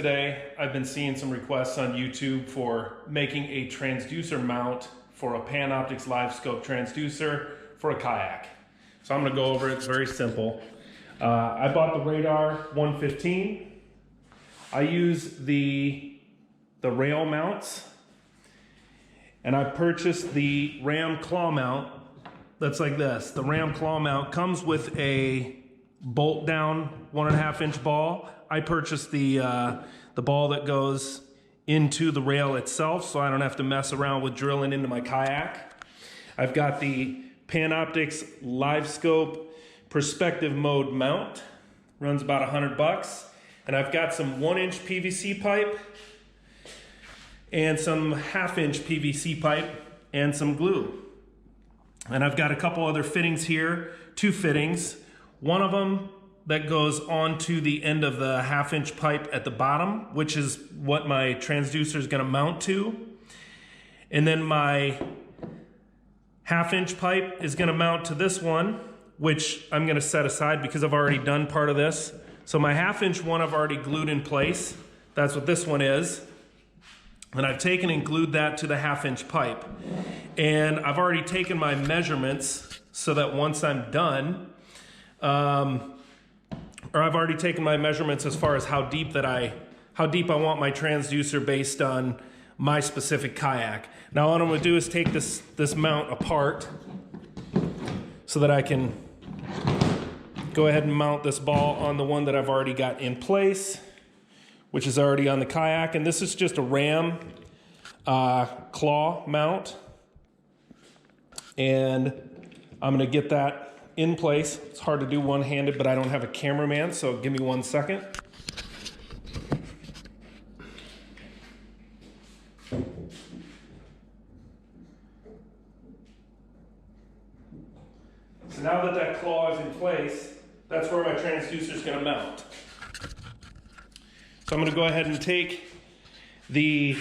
today. I've been seeing some requests on YouTube for making a transducer mount for a Panoptix Livescope transducer for a kayak. So I'm going to go over it. It's very simple. I bought the Radar 115. I use the rail mounts, and I purchased the Ram claw mount that's like this. The Ram claw mount comes with a bolt down 1.5 inch ball. I purchased the ball that goes into the rail itself, so I don't have to mess around with drilling into my kayak. I've got the Panoptix Livescope perspective mode mount. Runs about $100, and I've got some 1-inch PVC pipe and some 1/2 inch PVC pipe and some glue. And I've got a couple other fittings here, 2 fittings. One of them that goes onto the end of the 1/2 inch pipe at the bottom, which is what my transducer is going to mount to. And then my 1/2 inch pipe is going to mount to this one, which I'm going to set aside because I've already done part of this. So my 1/2 inch one I've already glued in place. That's what this one is. And I've taken and glued that to the 1/2 inch pipe. And I've already taken my measurements so that once I'm done, or I've already taken my measurements as far as how deep I want my transducer based on my specific kayak. Now what I'm going to do is take this mount apart so that I can go ahead and mount this ball on the one that I've already got in place, which is already on the kayak. And this is just a Ram claw mount. And I'm going to get that in place. It's hard to do one-handed, but I don't have a cameraman, so give me 1 second. So now that that claw is in place, that's where my transducer is going to mount. So I'm going to go ahead and take the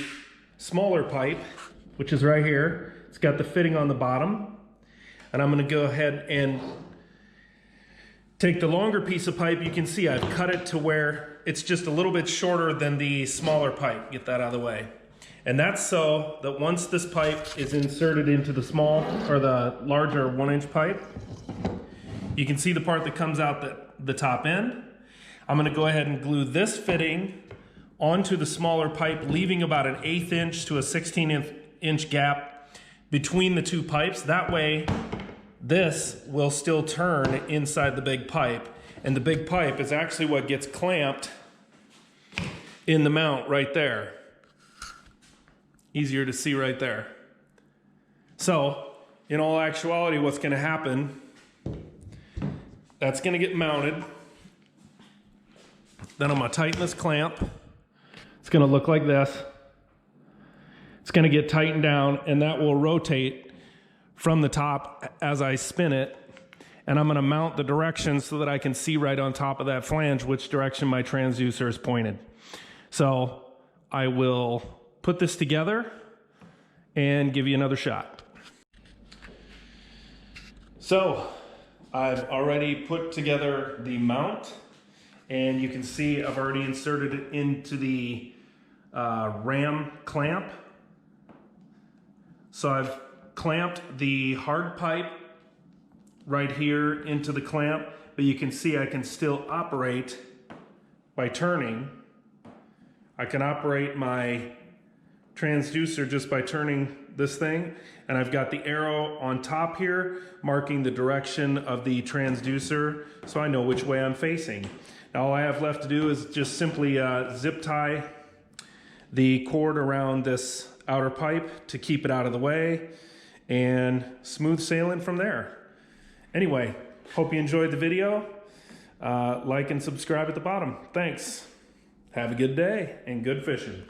smaller pipe, which is right here. It's got the fitting on the bottom. And I'm going to go ahead and take the longer piece of pipe. You can see I've cut it to where it's just a little bit shorter than the smaller pipe. Get that out of the way. And that's so that once this pipe is inserted into the small or the larger 1-inch pipe, you can see the part that comes out the top end. I'm going to go ahead and glue this fitting onto the smaller pipe, leaving about an 1/8 inch to a 16 inch gap between the two pipes. That way, this will still turn inside the big pipe, and the big pipe is actually what gets clamped in the mount right there. Easier to see right there. So, in all actuality, what's going to happen, that's going to get mounted. Then I'm going to tighten this clamp. It's going to look like this. It's going to get tightened down, and that will rotate from the top as I spin it. And I'm going to mount the direction so that I can see right on top of that flange which direction my transducer is pointed. So I will put this together and give you another shot. So I've already put together the mount, and you can see I've already inserted it into the Ram clamp. So I've clamped the hard pipe right here into the clamp, but you can see I can still operate by turning. I can operate my transducer just by turning this thing, and I've got the arrow on top here marking the direction of the transducer so I know which way I'm facing. Now all I have left to do is just simply zip tie the cord around this outer pipe to keep it out of the way, and smooth sailing from there. Anyway, hope you enjoyed the video. Like and subscribe at the bottom. Thanks. Have a good day and good fishing.